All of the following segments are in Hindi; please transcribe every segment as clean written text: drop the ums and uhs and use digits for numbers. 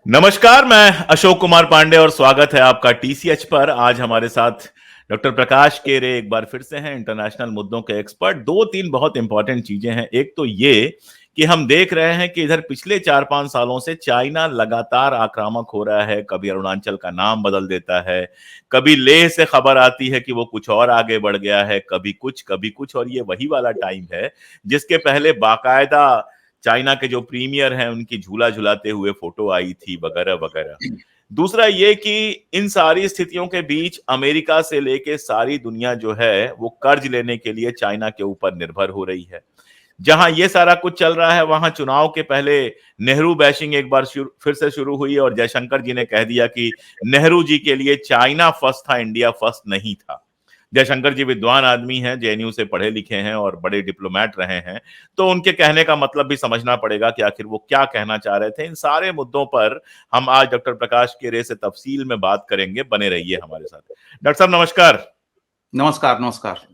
नमस्कार, मैं अशोक कुमार पांडे और स्वागत है आपका टीसीएच पर। आज हमारे साथ डॉक्टर प्रकाश केरे एक बार फिर से हैं, इंटरनेशनल मुद्दों के एक्सपर्ट। दो तीन बहुत इंपॉर्टेंट चीजें हैं। एक तो ये कि हम देख रहे हैं कि इधर पिछले 4-5 सालों से चाइना लगातार आक्रामक हो रहा है। कभी अरुणाचल का नाम बदल देता है, कभी लेह से खबर आती है कि वो कुछ और आगे बढ़ गया है, कभी कुछ। और ये वही वाला टाइम है जिसके पहले बाकायदा चाइना के जो प्रीमियर हैं उनकी झूला झुलाते हुए फोटो आई थी, वगैरह वगैरह। दूसरा ये कि इन सारी स्थितियों के बीच अमेरिका से लेके सारी दुनिया जो है वो कर्ज लेने के लिए चाइना के ऊपर निर्भर हो रही है। जहां ये सारा कुछ चल रहा है, वहां चुनाव के पहले नेहरू बैशिंग एक बार फिर से शुरू हुई और जयशंकर जी ने कह दिया कि नेहरू जी के लिए चाइना फर्स्ट था, इंडिया फर्स्ट नहीं था। जयशंकर जी विद्वान आदमी हैं, जेएनयू से पढ़े लिखे हैं और बड़े डिप्लोमेट रहे हैं, तो उनके कहने का मतलब भी समझना पड़ेगा कि आखिर वो क्या कहना चाह रहे थे। इन सारे मुद्दों पर हम आज डॉक्टर प्रकाश केरे से तफसील में बात करेंगे। बने रहिए हमारे साथ। डॉक्टर साहब नमस्कार। नमस्कार नमस्कार।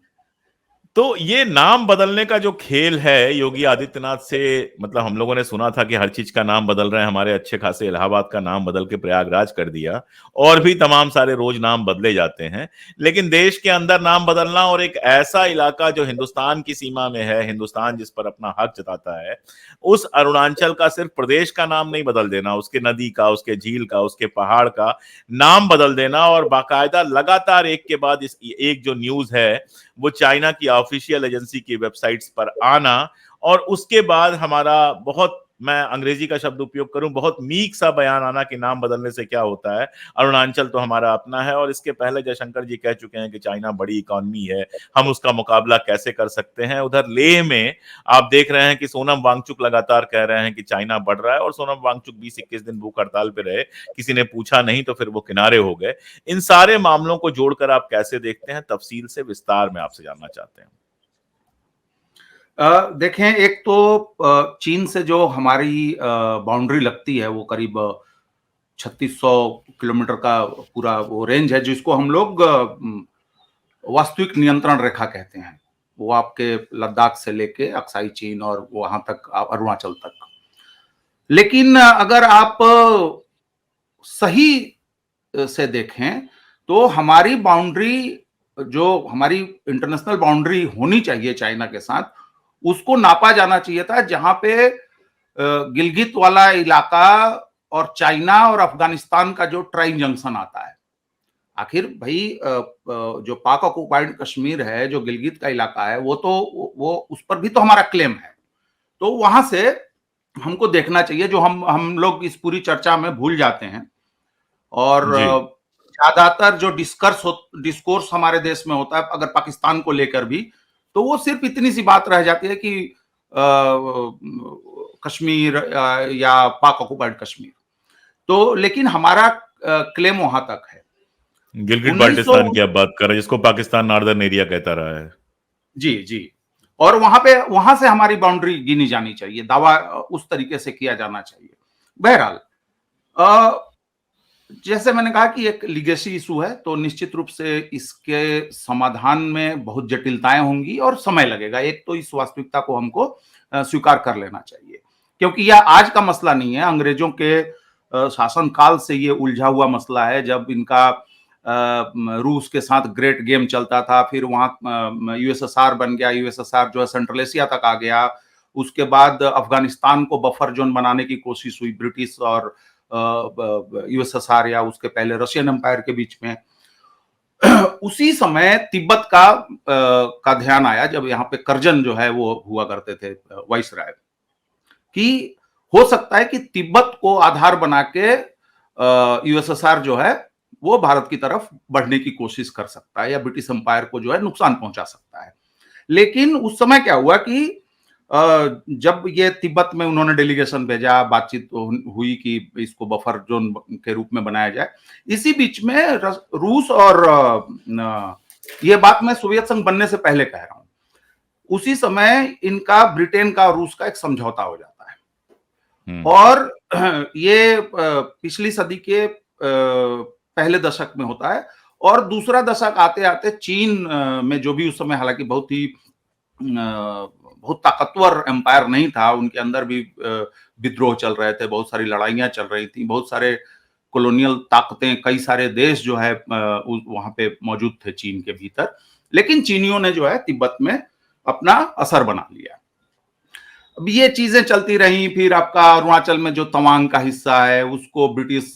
तो ये नाम बदलने का जो खेल है योगी आदित्यनाथ से, मतलब हम लोगों ने सुना था कि हर चीज का नाम बदल रहे हैं। हमारे अच्छे खासे इलाहाबाद का नाम बदल के प्रयागराज कर दिया, और भी तमाम सारे रोज नाम बदले जाते हैं। लेकिन देश के अंदर नाम बदलना और एक ऐसा इलाका जो हिंदुस्तान की सीमा में है, हिंदुस्तान जिस पर अपना हक जताता है, उस अरुणाचल का सिर्फ प्रदेश का नाम नहीं बदल देना, उसके नदी का, उसके झील का, उसके पहाड़ का नाम बदल देना, और बाकायदा लगातार एक के बाद एक जो न्यूज है वो चाइना की ऑफिशियल एजेंसी की वेबसाइट्स पर आना, और उसके बाद हमारा बहुत, मैं अंग्रेजी का शब्द उपयोग करूं, बहुत मीक सा बयान आना कि नाम बदलने से क्या होता है, अरुणाचल तो हमारा अपना है। और इसके पहले जयशंकर जी कह चुके हैं कि चाइना बड़ी इकॉनमी है, हम उसका मुकाबला कैसे कर सकते हैं। उधर लेह में आप देख रहे हैं कि सोनम वांगचुक लगातार कह रहे हैं कि चाइना बढ़ रहा है, और सोनम वांगचुक 20-21 दिन भूख हड़ताल पे रहे, किसी ने पूछा नहीं तो फिर वो किनारे हो गए। इन सारे मामलों को जोड़कर आप कैसे देखते हैं? तफसील से विस्तार में आपसे जानना चाहते हैं। देखें, एक तो चीन से जो हमारी बाउंड्री लगती है वो करीब 3600 किलोमीटर का पूरा वो रेंज है, जिसको हम लोग वास्तविक नियंत्रण रेखा कहते हैं। वो आपके लद्दाख से लेके अक्साई चीन और वहां तक अरुणाचल तक। लेकिन अगर आप सही से देखें तो हमारी बाउंड्री, जो हमारी इंटरनेशनल बाउंड्री होनी चाहिए चाइना के साथ, उसको नापा जाना चाहिए था जहां पे गिलगित वाला इलाका और चाइना और अफगानिस्तान का जो ट्राई जंक्शन आता है। आखिर भाई जो पाक ऑक्युपाइड कश्मीर है, जो गिलगित का इलाका है, वो उस पर भी तो हमारा क्लेम है। तो वहां से हमको देखना चाहिए, जो हम लोग इस पूरी चर्चा में भूल जाते हैं। और जी। ज्यादातर जो डिस्कोर्स हमारे देश में होता है अगर पाकिस्तान को लेकर भी, तो वो सिर्फ इतनी सी बात रह जाती है कि कश्मीर या पाक ऑक्युपाइड कश्मीर। तो लेकिन हमारा क्लेम वहां तक है। गिलगिट 1900, बाल्टिस्तान की आप बात कर रहे हैं, जिसको पाकिस्तान नॉर्दर्न एरिया कहता रहा है। जी जी, और वहां से हमारी बाउंड्री गिनी जानी चाहिए, दावा उस तरीके से किया जाना चाहिए। बहरहाल, जैसे मैंने कहा कि एक लीगेसी इशू है, तो निश्चित रूप से इसके समाधान में बहुत जटिलताएं होंगी और समय लगेगा। एक तो इस वास्तविकता को हमको स्वीकार कर लेना चाहिए, क्योंकि यह आज का मसला नहीं है। अंग्रेजों के शासन काल से ये उलझा हुआ मसला है, जब इनका रूस के साथ ग्रेट गेम चलता था, फिर वहां यूएसएसआर बन गया, यूएसएसआर जो है सेंट्रल एशिया तक आ गया। उसके बाद अफगानिस्तान को बफर जोन बनाने की कोशिश हुई ब्रिटिश और यूएसएसआर या उसके पहले रशियन एम्पायर के बीच में। उसी समय तिब्बत का ध्यान आया, जब यहाँ पे करजन जो है वो हुआ करते थे वाइसराय, कि हो सकता है कि तिब्बत को आधार बना के यूएसएसआर जो है वो भारत की तरफ बढ़ने की कोशिश कर सकता है या ब्रिटिश एम्पायर को जो है नुकसान पहुंचा सकता है। लेकिन उस समय क्या हुआ कि जब ये तिब्बत में उन्होंने डेलीगेशन भेजा, बातचीत हुई कि इसको बफर जोन के रूप में बनाया जाए। इसी बीच में रूस और ये बात मैं सोवियत संघ बनने से पहले कह रहा हूं, उसी समय इनका ब्रिटेन का और रूस का एक समझौता हो जाता है। और ये पिछली सदी के पहले दशक में होता है, और दूसरा दशक आते आते चीन में, जो भी उस समय हालांकि बहुत ताकतवर एम्पायर नहीं था, उनके अंदर भी विद्रोह चल रहे थे, बहुत सारी लड़ाइयां चल रही थी, बहुत सारे कॉलोनियल ताकतें, कई सारे देश जो है वहां पे मौजूद थे चीन के भीतर। लेकिन चीनियों ने जो है तिब्बत में अपना असर बना लिया। अब ये चीजें चलती रही। फिर आपका अरुणाचल में जो तवांग का हिस्सा है उसको ब्रिटिश,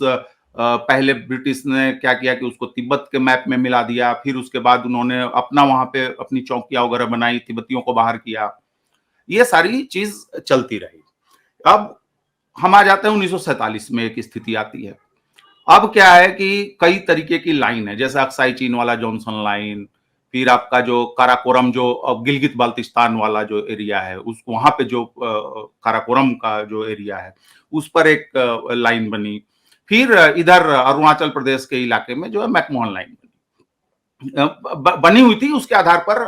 पहले ब्रिटिश ने क्या किया कि उसको तिब्बत के मैप में मिला दिया। फिर उसके बाद उन्होंने अपना वहां पे अपनी चौकियां वगैरह बनाई, तिब्बतियों को बाहर किया। ये सारी चीज चलती रही। अब हम आ जाते हैं 1947 में, एक स्थिति आती है। अब क्या है कि कई तरीके की लाइन है, जैसे अक्साई चीन वाला जॉनसन लाइन, फिर आपका जो काराकोरम, जो गिलगित बाल्टिस्तान वाला जो एरिया है, उस वहां पे जो काराकोरम का जो एरिया है उस पर एक लाइन बनी। फिर इधर अरुणाचल प्रदेश के इलाके में जो है मैकमोहन लाइन बनी हुई थी। उसके आधार पर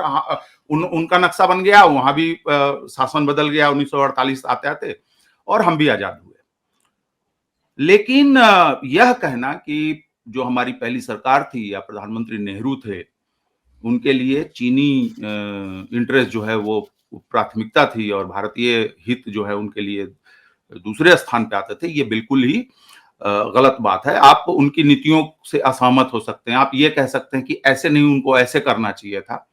उनका नक्शा बन गया, वहां भी शासन बदल गया 1948 आते आते, और हम भी आजाद हुए। लेकिन यह कहना कि जो हमारी पहली सरकार थी या प्रधानमंत्री नेहरू थे, उनके लिए चीनी इंटरेस्ट जो है वो प्राथमिकता थी और भारतीय हित जो है उनके लिए दूसरे स्थान पे आते थे, ये बिल्कुल ही गलत बात है। आप उनकी नीतियों से असहमत हो सकते हैं, आप ये कह सकते हैं कि ऐसे नहीं, उनको ऐसे करना चाहिए था।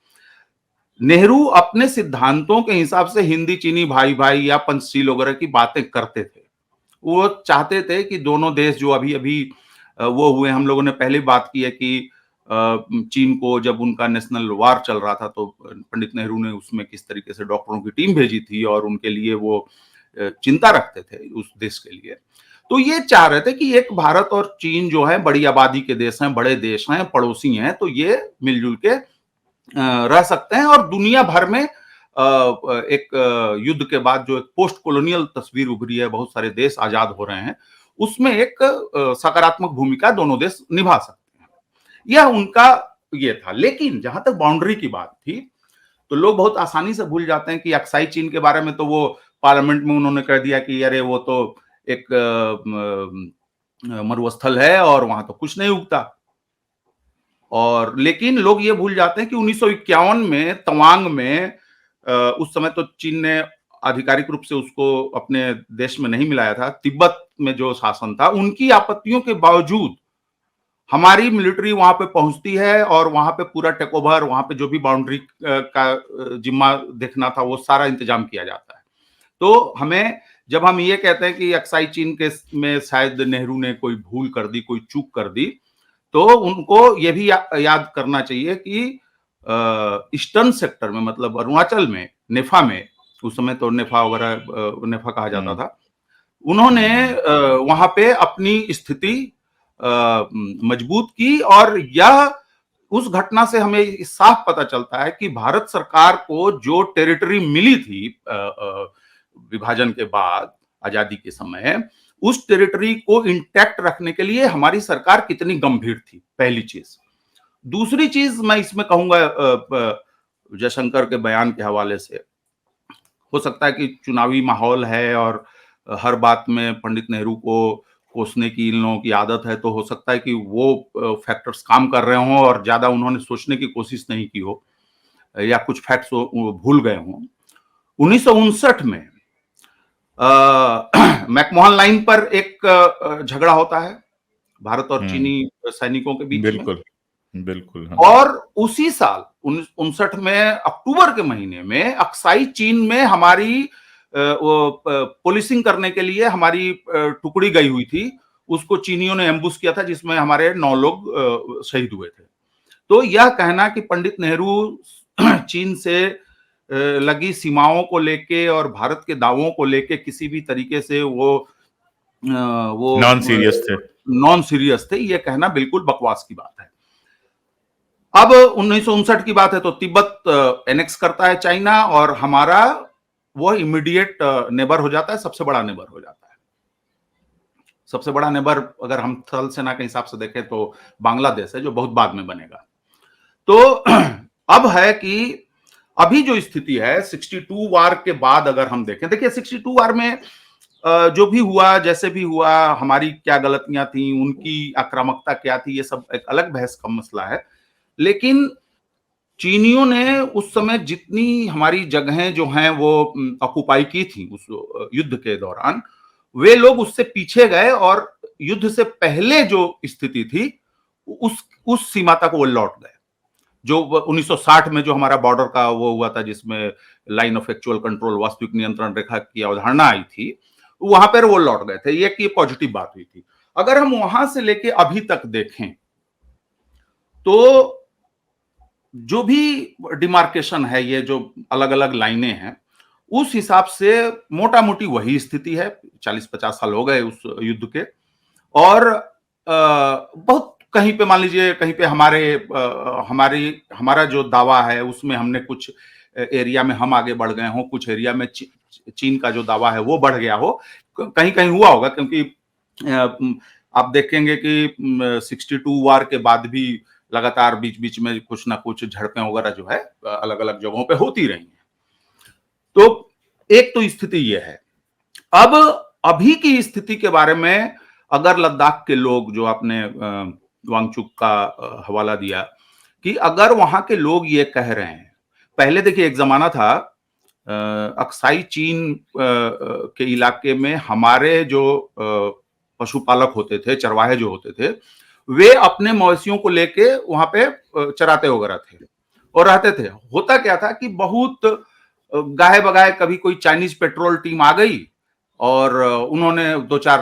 नेहरू अपने सिद्धांतों के हिसाब से हिंदी चीनी भाई भाई या पंचशील वगैरह की बातें करते थे। वो चाहते थे कि दोनों देश जो अभी अभी वो हुए, हम लोगों ने पहले बात की है कि चीन को जब उनका नेशनल वार चल रहा था तो पंडित नेहरू ने उसमें किस तरीके से डॉक्टरों की टीम भेजी थी और उनके लिए वो चिंता रखते थे उस देश के लिए। तो ये चाह रहे थे कि एक भारत और चीन जो है बड़ी आबादी के देश हैं, बड़े देश हैं, पड़ोसी हैं, तो ये मिलजुल के रह सकते हैं। और दुनिया भर में एक युद्ध के बाद जो एक पोस्ट कॉलोनियल तस्वीर उभरी है, बहुत सारे देश आजाद हो रहे हैं, उसमें एक सकारात्मक भूमिका दोनों देश निभा सकते हैं। यह उनका ये था। लेकिन जहां तक बाउंड्री की बात थी, तो लोग बहुत आसानी से भूल जाते हैं कि अक्साई चीन के बारे में तो वो पार्लियामेंट में उन्होंने कह दिया कि अरे वो तो एक मरुस्थल है और वहां तो कुछ नहीं उगता। और लेकिन लोग ये भूल जाते हैं कि 1951 में तवांग में उस समय तो चीन ने आधिकारिक रूप से उसको अपने देश में नहीं मिलाया था, तिब्बत में जो शासन था उनकी आपत्तियों के बावजूद हमारी मिलिट्री वहां पे पहुंचती है और वहां पे पूरा टेक ओवर, वहां पे जो भी बाउंड्री का जिम्मा देखना था वो सारा इंतजाम किया जाता है। तो हमें, जब हम ये कहते हैं कि अक्साई चीन के में शायद नेहरू ने कोई भूल कर दी, कोई चूक कर दी, तो उनको ये भी याद करना चाहिए कि ईस्टर्न सेक्टर में, मतलब अरुणाचल में, नेफा में, उस समय तो नेफा वगैरह नेफा कहा जाता था, उन्होंने वहां पे अपनी स्थिति मजबूत की। और यह उस घटना से हमें साफ पता चलता है कि भारत सरकार को जो टेरिटरी मिली थी विभाजन के बाद, आजादी के समय, उस टेरिटरी को इंटैक्ट रखने के लिए हमारी सरकार कितनी गंभीर थी, पहली चीज। दूसरी चीज मैं इसमें कहूंगा, जयशंकर के बयान के हवाले से, हो सकता है कि चुनावी माहौल है और हर बात में पंडित नेहरू को कोसने की इन लोगों की आदत है, तो हो सकता है कि वो फैक्टर्स काम कर रहे हों और ज्यादा उन्होंने सोचने की कोशिश नहीं की हो या कुछ फैक्ट्स भूल गए हों। 1959 में मैकमोहन लाइन पर एक झगड़ा होता है भारत और चीनी सैनिकों के बीच में। बिल्कुल बिल्कुल। हाँ। और उसी साल 1959 में अक्टूबर के महीने में अक्साई चीन में हमारी पुलिसिंग करने के लिए हमारी टुकड़ी गई हुई थी, उसको चीनियों ने एम्बुश किया था, जिसमें हमारे 9 लोग शहीद हुए थे। तो यह कहना कि पंडित नेहरू चीन से लगी सीमाओं को लेके और भारत के दावों को लेके किसी भी तरीके से वो नॉन सीरियस थे, ये कहना बिल्कुल बकवास की बात है। अब 1959 की बात है तो तिब्बत एनेक्स करता है चाइना और हमारा वो इमीडिएट नेबर हो जाता है, सबसे बड़ा नेबर हो जाता है। सबसे बड़ा नेबर अगर हम थल सेना के हिसाब से देखें तो बांग्लादेश है, जो बहुत बाद में बनेगा। तो अब है कि अभी जो स्थिति है 62 वार के बाद अगर हम देखें, देखिए 62 वार में जो भी हुआ, जैसे भी हुआ, हमारी क्या गलतियां थी, उनकी आक्रामकता क्या थी, ये सब एक अलग बहस का मसला है। लेकिन चीनियों ने उस समय जितनी हमारी जगहें जो हैं वो ऑक्युपाई की थी उस युद्ध के दौरान, वे लोग उससे पीछे गए और युद्ध से पहले जो स्थिति थी उस सीमा तक वो लौट गए, जो 1960 में जो हमारा बॉर्डर का वो हुआ था, जिसमें लाइन ऑफ एक्चुअल कंट्रोल, वास्तविक नियंत्रण रेखा की अवधारणा आई थी, वहां पर वो लौट गए थे। ये पॉजिटिव बात हुई थी। अगर हम वहां से लेके अभी तक देखें तो जो भी डिमार्केशन है, ये जो अलग अलग लाइनें हैं, उस हिसाब से मोटा मोटी वही स्थिति है। 40-50 साल हो गए उस युद्ध के, और बहुत कहीं पे मान लीजिए, कहीं पे हमारा जो दावा है उसमें हमने कुछ एरिया में हम आगे बढ़ गए हों, कुछ एरिया में चीन का जो दावा है वो बढ़ गया हो, कहीं कहीं हुआ होगा। क्योंकि आप देखेंगे कि 62 वार के बाद भी लगातार बीच बीच में कुछ ना कुछ झड़पें वगैरह जो है अलग अलग जगहों पे होती रही हैं। तो एक तो स्थिति यह है। अब अभी की स्थिति के बारे में अगर लद्दाख के लोग, जो आपने वांगचुक का हवाला दिया, कि अगर वहां के लोग ये कह रहे हैं, पहले देखिए एक जमाना था अक्साई चीन के इलाके में हमारे जो पशुपालक होते थे, चरवाहे जो होते थे, वे अपने मवेशियों को लेके वहां पे चराते वगैरह थे और रहते थे। होता क्या था कि बहुत गाहे बगाए कभी कोई चाइनीज पेट्रोल टीम आ गई और उन्होंने 2-4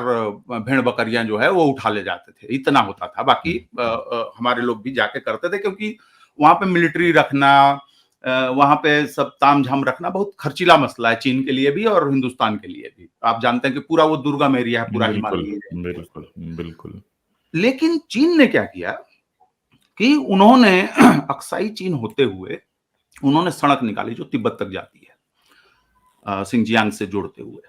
भेड़ बकरियां जो है वो उठा ले जाते थे, इतना होता था। बाकी हमारे लोग भी जाके करते थे, क्योंकि वहां पे मिलिट्री रखना, वहां पे सब तामझाम रखना बहुत खर्चीला मसला है, चीन के लिए भी और हिंदुस्तान के लिए भी। आप जानते हैं कि पूरा वो दुर्गम एरिया है, पूरा हिमालय। बिल्कुल बिल्कुल। लेकिन चीन ने क्या किया कि उन्होंने अक्साई चीन होते हुए उन्होंने सड़क निकाली जो तिब्बत तक जाती है, सिंजियांग से जोड़ते हुए।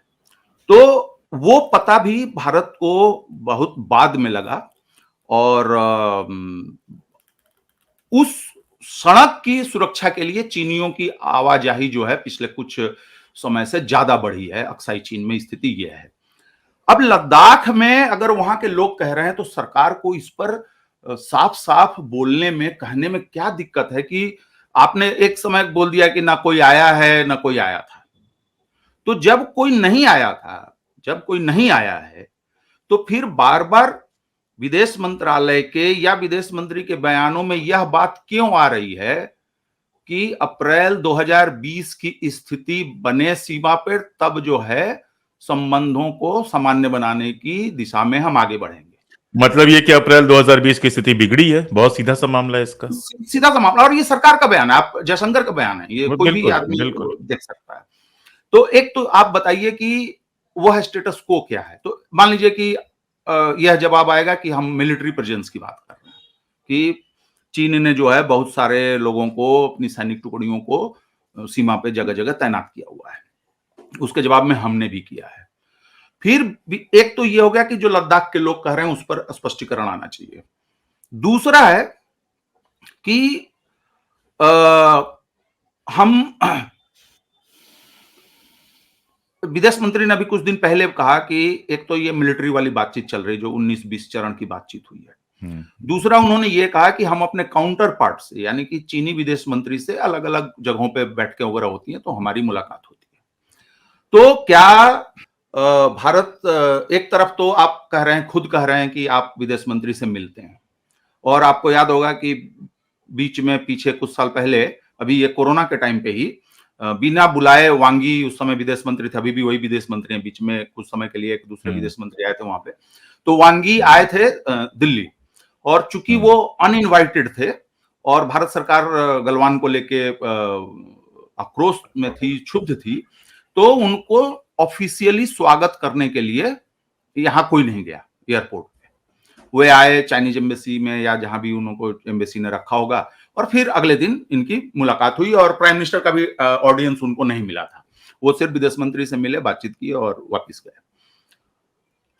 तो वो पता भी भारत को बहुत बाद में लगा, और उस सड़क की सुरक्षा के लिए चीनियों की आवाजाही जो है पिछले कुछ समय से ज्यादा बढ़ी है। अक्साई चीन में स्थिति यह है। अब लद्दाख में अगर वहां के लोग कह रहे हैं तो सरकार को इस पर साफ साफ बोलने में, कहने में क्या दिक्कत है कि आपने एक समय बोल दिया कि ना कोई आया है ना कोई आया था। तो जब कोई नहीं आया था, जब कोई नहीं आया है, तो फिर बार बार विदेश मंत्रालय के या विदेश मंत्री के बयानों में यह बात क्यों आ रही है कि अप्रैल 2020 की स्थिति बने सीमा पर तब जो है संबंधों को सामान्य बनाने की दिशा में हम आगे बढ़ेंगे। मतलब ये कि अप्रैल 2020 की स्थिति बिगड़ी है, बहुत सीधा सा मामला है इसका, सीधा सा मामला। और ये सरकार का बयान है, आप जयशंकर का बयान है, ये कोई भी आदमी देख सकता है। तो एक तो आप बताइए कि वह स्टेटस को क्या है। तो मान लीजिए कि यह जवाब आएगा कि हम मिलिट्री प्रेजेंस की बात कर रहे हैं, कि चीन ने जो है बहुत सारे लोगों को, अपनी सैनिक टुकड़ियों को सीमा पे जगह जगह तैनात किया हुआ है। उसके जवाब में हमने भी किया है। फिर एक तो ये हो गया कि जो लद्दाख के लोग कह रहे हैं उस पर स्पष्टीकरण आना चाहिए। दूसरा है कि हम विदेश मंत्री ने अभी कुछ दिन पहले कहा कि एक तो ये मिलिट्री वाली बातचीत चल रही, जो 19-20 चरण की बातचीत हुई है। दूसरा उन्होंने ये कहा कि हम अपने काउंटर पार्ट से, यानी कि चीनी विदेश मंत्री से अलग अलग जगहों पे बैठकें वगैरह होती हैं तो हमारी मुलाकात होती है। तो क्या भारत एक तरफ तो आप कह रहे हैं, खुद कह रहे हैं कि आप विदेश मंत्री से मिलते हैं, और आपको याद होगा कि बीच में पीछे कुछ साल पहले, अभी ये कोरोना के टाइम पे ही, बिना बुलाए वांगी उस समय विदेश मंत्री थे, अभी भी वही विदेश मंत्री हैं, बीच में कुछ समय के लिए एक दूसरे विदेश मंत्री आए थे वहां पे। तो वांगी आए थे दिल्ली, और चूंकि वो अनइनवाइटेड थे और भारत सरकार गलवान को लेके आक्रोश में थी, क्षुब्ध थी, तो उनको ऑफिशियली स्वागत करने के लिए यहां कोई नहीं गया एयरपोर्ट पे। वे आए चाइनीज एम्बेसी में या जहां भी उनको एम्बेसी ने रखा होगा, और फिर अगले दिन इनकी मुलाकात हुई, और प्राइम मिनिस्टर का भी ऑडियंस उनको नहीं मिला था। वो सिर्फ विदेश मंत्री से मिले, बातचीत की और वापिस गए।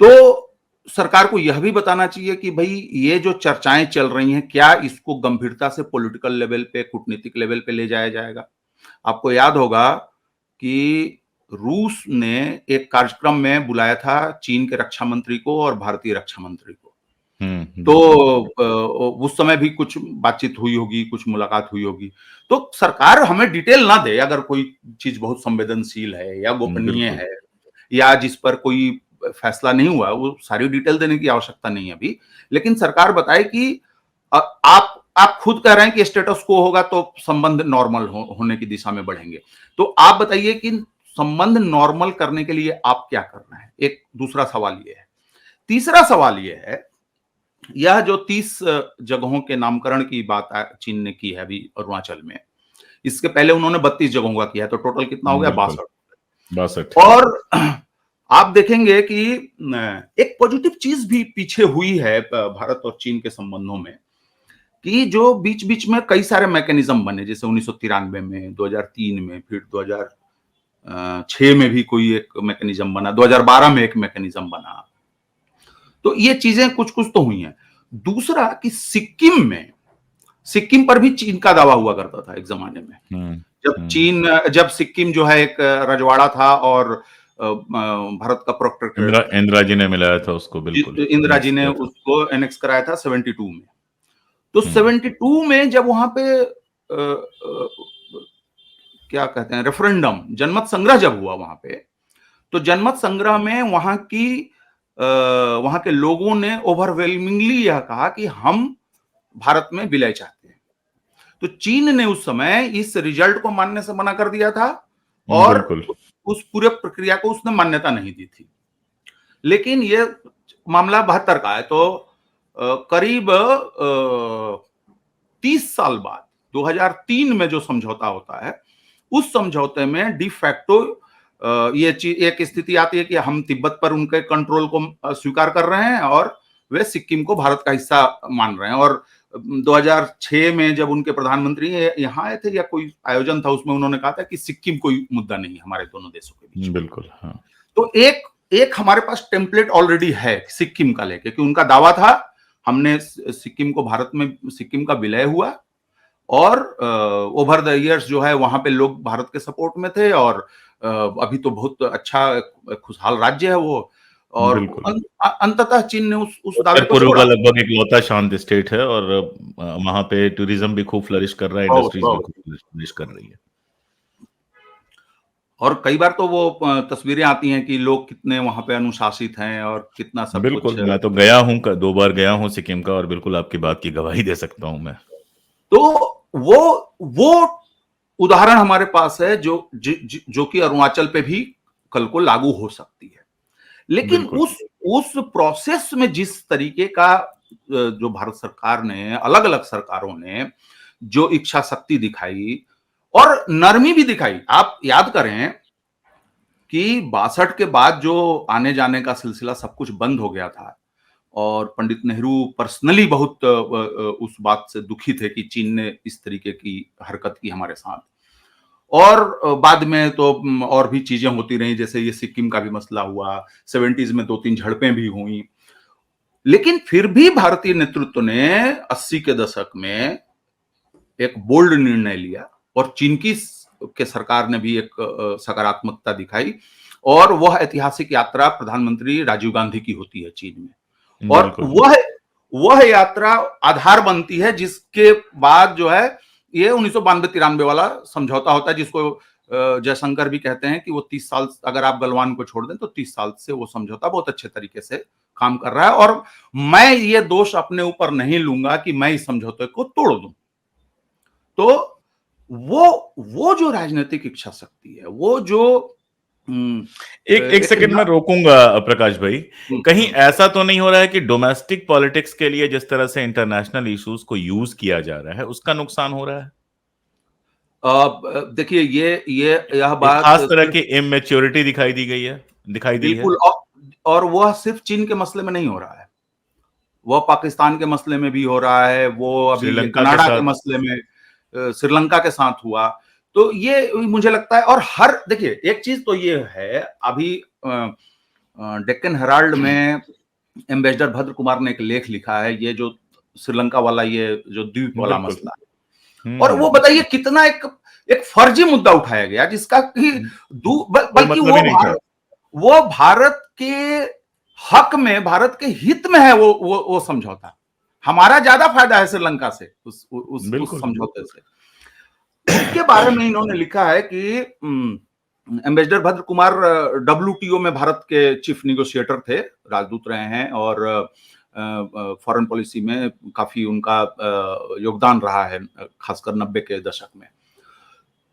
तो सरकार को यह भी बताना चाहिए कि भाई ये जो चर्चाएं चल रही हैं, क्या इसको गंभीरता से पॉलिटिकल लेवल पे, कूटनीतिक लेवल पे ले जाया जाएगा। आपको याद होगा कि रूस ने एक कार्यक्रम में बुलाया था चीन के रक्षा मंत्री को और भारतीय रक्षा मंत्री को। तो उस समय भी कुछ बातचीत हुई होगी, कुछ मुलाकात हुई होगी। तो सरकार हमें डिटेल ना दे अगर कोई चीज बहुत संवेदनशील है या गोपनीय है, या जिस पर कोई फैसला नहीं हुआ, वो सारी डिटेल देने की आवश्यकता नहीं है अभी, लेकिन सरकार बताए कि आप खुद कह रहे हैं कि स्टेटस को होगा तो संबंध नॉर्मल होने की दिशा में बढ़ेंगे। तो आप बताइए कि संबंध नॉर्मल करने के लिए आप क्या कर रहे हैं? एक दूसरा सवाल ये है। तीसरा सवाल ये है, यह जो 30 जगहों के नामकरण की बात चीन ने की है अभी अरुणाचल में, इसके पहले उन्होंने 32 जगहों का किया है, तो टोटल कितना हो गया? 62। 62। और आप देखेंगे कि एक पॉजिटिव चीज भी पीछे हुई है भारत और चीन के संबंधों में, कि जो बीच बीच में कई सारे मैकेनिज्म बने, जैसे 1993 में, 2003 में, फिर 2006 में भी कोई एक मैकेनिज्म बना, 2012 में एक मैकेनिज्म बना। तो ये चीजें कुछ कुछ तो हुई हैं। दूसरा कि सिक्किम पर भी चीन का दावा हुआ करता था एक जमाने में, जब सिक्किम जो है एक रजवाड़ा था और भारत का प्रोटेक्टोरेट, इंदिरा जी ने मिलाया था उसको, बिल्कुल इंदिरा जी ने उसको एनेक्स कराया था 72 में। तो 72 में जब वहां पे क्या कहते हैं, रेफरेंडम, जनमत संग्रह जब हुआ वहां पे, तो जनमत संग्रह में वहां के लोगों ने ओवरवेलमिंगली यह कहा कि हम भारत में विलय चाहते हैं। तो चीन ने उस समय इस रिजल्ट को मानने से मना कर दिया था और उस पूरे प्रक्रिया को उसने मान्यता नहीं दी थी। लेकिन ये मामला 72 का है, तो करीब 30 साल बाद 2003 में जो समझौता होता है, उस समझौते में डिफैक्टो ये एक स्थिति आती है कि हम तिब्बत पर उनके कंट्रोल को स्वीकार कर रहे हैं और वे सिक्किम को भारत का हिस्सा मान रहे हैं। और 2006 में जब उनके प्रधानमंत्री यहाँ आए थे या कोई आयोजन था, उसमें उन्होंने कहा था कि सिक्किम कोई मुद्दा नहीं है हमारे दोनों देशों के बीच। बिल्कुल, हाँ। तो एक हमारे पास टेम्पलेट ऑलरेडी है सिक्किम का लेके, कि उनका दावा था हमने सिक्किम को भारत में, सिक्किम का विलय हुआ और ओवर द इयर्स जो है वहां पे लोग भारत के सपोर्ट में थे और अभी तो बहुत अच्छा खुशहाल राज्य है वो। और अंततः चीन ने उस दावे को पूर्व का लगभग इकलौता शांत स्टेट है और वहां पे टूरिज्म भी खूब फ्लरिश कर रहा है, इंडस्ट्रीज भी खूब फ्लरिश कर रही है। और कई बार तो वो तस्वीरें आती हैं कि लोग कितने वहां पे अनुशासित हैं और कितना सब बिल्कुल कुछ। मैं तो गया हूँ, 2 बार गया हूँ सिक्किम का, और बिल्कुल आपकी बात की गवाही दे सकता हूँ मैं। तो वो उदाहरण हमारे पास है जो कि अरुणाचल पे भी कल को लागू हो सकती है। लेकिन उस प्रोसेस में जिस तरीके का जो भारत सरकार ने, अलग अलग सरकारों ने जो इच्छा शक्ति दिखाई और नरमी भी दिखाई, आप याद करें कि 62 के बाद जो आने जाने का सिलसिला सब कुछ बंद हो गया था और पंडित नेहरू पर्सनली बहुत उस बात से दुखी थे कि चीन ने इस तरीके की हरकत की हमारे साथ। और बाद में तो और भी चीजें होती रही, जैसे ये सिक्किम का भी मसला हुआ, 70s में 2-3 झड़पें भी हुई। लेकिन फिर भी भारतीय नेतृत्व ने 80 के दशक में एक बोल्ड निर्णय लिया और चीन के सरकार ने भी एक सकारात्मकता दिखाई, और वह ऐतिहासिक यात्रा प्रधानमंत्री राजीव गांधी की होती है चीन में। और वह यात्रा आधार बनती है जिसके बाद जो है ये 1992-93 वाला समझौता होता है, जिसको जयशंकर भी कहते हैं कि वो 30 साल, अगर आप गलवान को छोड़ दें तो 30 साल से वो समझौता बहुत अच्छे तरीके से काम कर रहा है। और मैं ये दोष अपने ऊपर नहीं लूंगा कि मैं इस समझौते को तोड़ दूं। तो वो जो राजनीतिक इच्छा शक्ति है, वो जो एक सेकंड में रोकूंगा प्रकाश भाई, कहीं ऐसा तो नहीं हो रहा है कि डोमेस्टिक पॉलिटिक्स के लिए जिस तरह से इंटरनेशनल इश्यूज को यूज किया जा रहा है उसका नुकसान हो रहा है? देखिए यह बात खास तरह की इमेच्योरिटी दिखाई दी है बिल्कुल। और वह सिर्फ चीन के मसले में नहीं हो रहा है, वह पाकिस्तान के मसले में भी हो रहा है, वो अभी कनाडा के मसले में, श्रीलंका के साथ हुआ। तो ये मुझे लगता है, और देखिए एक चीज तो ये है, अभी डेक्कन हेराल्ड में एम्बेसडर भद्र कुमार ने एक लेख लिखा है, ये जो श्रीलंका वाला, ये जो द्वीप वाला मसला, और वो बताइए कितना एक फर्जी मुद्दा उठाया गया, जिसका कि बल्कि वो भारत के हक में, भारत के हित में है वो समझौता। हमारा ज्यादा फायदा है श्रीलंका से उस समझौते से। इसके बारे में इन्होंने लिखा है कि एम्बेसडर भद्र कुमार WTO में भारत के चीफ निगोशिएटर थे, राजदूत रहे हैं और फॉरेन पॉलिसी में काफी उनका योगदान रहा है, खासकर 90 के दशक में।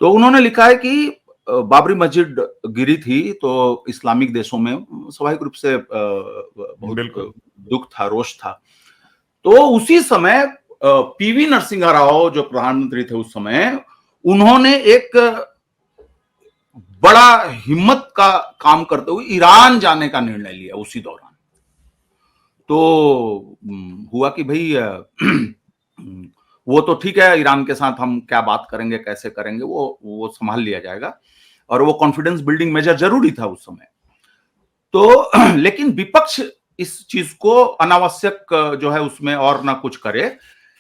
तो उन्होंने लिखा है कि बाबरी मस्जिद गिरी थी तो इस्लामिक देशों में स्वाभाविक रूप से बहुत दुख था, रोष था। तो उसी समय पीवी नरसिंहा राव जो प्रधानमंत्री थे उस समय, उन्होंने एक बड़ा हिम्मत का काम करते हुए ईरान जाने का निर्णय लिया उसी दौरान। तो हुआ कि भाई वो तो ठीक है, ईरान के साथ हम क्या बात करेंगे, कैसे करेंगे, वो संभाल लिया जाएगा, और वो कॉन्फिडेंस बिल्डिंग मेजर जरूरी था उस समय। तो लेकिन विपक्ष इस चीज को अनावश्यक जो है उसमें और ना कुछ करे,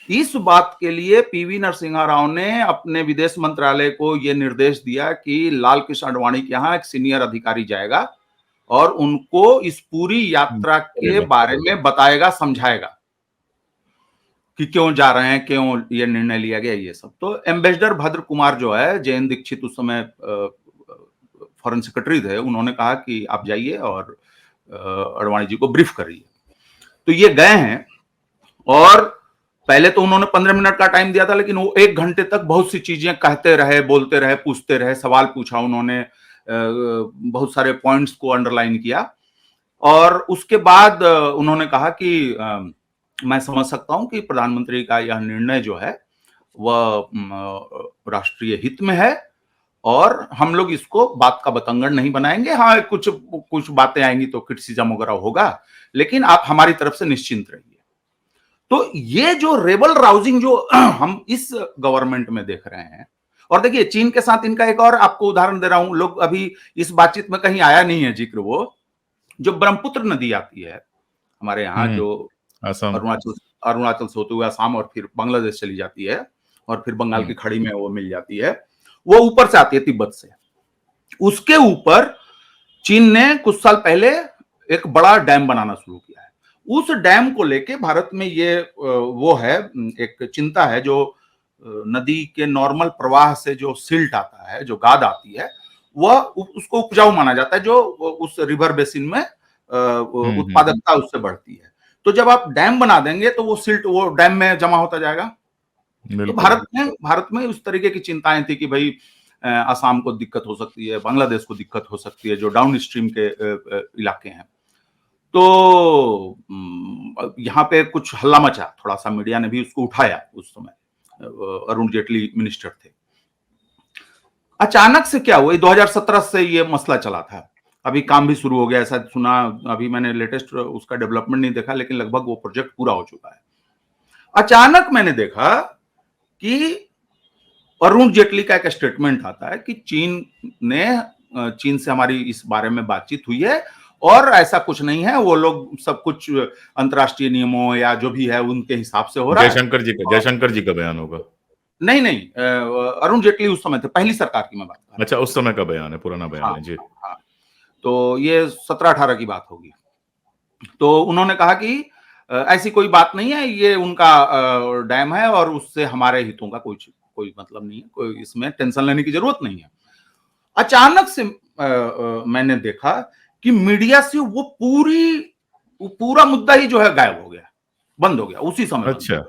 इस बात के लिए पीवी नरसिंहा राव ने अपने विदेश मंत्रालय को यह निर्देश दिया कि लाल कृष्ण आडवाणी के यहाँ एक सीनियर अधिकारी जाएगा और उनको इस पूरी यात्रा के बारे में बताएगा, समझाएगा कि क्यों जा रहे हैं, क्यों ये निर्णय लिया गया, ये सब। तो एम्बेसडर भद्र कुमार जो है, जयंत दीक्षित उस समय फॉरेन सेक्रेटरी थे, उन्होंने कहा कि आप जाइए और आडवाणी जी को ब्रीफ करिए। तो ये गए हैं और पहले तो उन्होंने 15 मिनट का टाइम दिया था, लेकिन वो 1 घंटे तक बहुत सी चीजें कहते रहे, बोलते रहे, पूछते रहे, सवाल पूछा उन्होंने, बहुत सारे पॉइंट्स को अंडरलाइन किया। और उसके बाद उन्होंने कहा कि मैं समझ सकता हूं कि प्रधानमंत्री का यह निर्णय जो है वह राष्ट्रीय हित में है और हम लोग इसको बात का बतंगड़ नहीं बनाएंगे। हाँ, कुछ बातें आएंगी तो क्रिटिसिज्म वगैरह होगा, लेकिन आप हमारी तरफ से निश्चिंत रहिए। तो ये जो रेबल राउजिंग जो हम इस गवर्नमेंट में देख रहे हैं, और देखिए चीन के साथ इनका एक और आपको उदाहरण दे रहा हूं, लोग अभी इस बातचीत में कहीं आया नहीं है जिक्र, वो जो ब्रह्मपुत्र नदी आती है हमारे यहाँ, जो अरुणाचल से होते हुए असम और फिर बांग्लादेश चली जाती है और फिर बंगाल की खाड़ी में वो मिल जाती है, वो ऊपर से आती है तिब्बत से। उसके ऊपर चीन ने कुछ साल पहले एक बड़ा डैम बनाना शुरू किया है। उस डैम को लेके भारत में ये वो है, एक चिंता है, जो नदी के नॉर्मल प्रवाह से जो सिल्ट आता है, जो गाद आती है, वह उसको उपजाऊ माना जाता है, जो उस रिवर बेसिन में उत्पादकता उससे बढ़ती है। तो जब आप डैम बना देंगे तो वो सिल्ट वो डैम में जमा होता जाएगा। तो भारत में उस तरीके की चिंताएं थी कि भाई असम को दिक्कत हो सकती है, बांग्लादेश को दिक्कत हो सकती है, जो डाउन स्ट्रीम के इलाके हैं। तो यहाँ पे कुछ हल्ला मचा, थोड़ा सा मीडिया ने भी उसको उठाया। उस समय अरुण जेटली मिनिस्टर थे। अचानक से क्या हुआ, 2017 से ये मसला चला था, अभी काम भी शुरू हो गया ऐसा सुना, अभी मैंने लेटेस्ट उसका डेवलपमेंट नहीं देखा, लेकिन लगभग वो प्रोजेक्ट पूरा हो चुका है। अचानक मैंने देखा कि अरुण जेटली का एक स्टेटमेंट आता है कि चीन से हमारी इस बारे में बातचीत हुई है और ऐसा कुछ नहीं है, वो लोग सब कुछ अंतर्राष्ट्रीय नियमों या जो भी है उनके हिसाब से हो रहा है। जयशंकर जी का बयान होगा? नहीं, अरुण जेटली उस समय थे, पहली सरकार की मैं बात कर रहा हूं। अच्छा, उस समय का बयान है, पुराना बयान है जी। हाँ, तो ये 17-18 की बात होगी। तो उन्होंने कहा कि ऐसी कोई बात नहीं है, ये उनका डैम है और उससे हमारे हितों का कोई मतलब नहीं है, कोई इसमें टेंशन लेने की जरूरत नहीं है। अचानक से मैंने देखा कि मीडिया से वो पूरा मुद्दा ही जो है गायब हो गया, बंद हो गया उसी समय। अच्छा,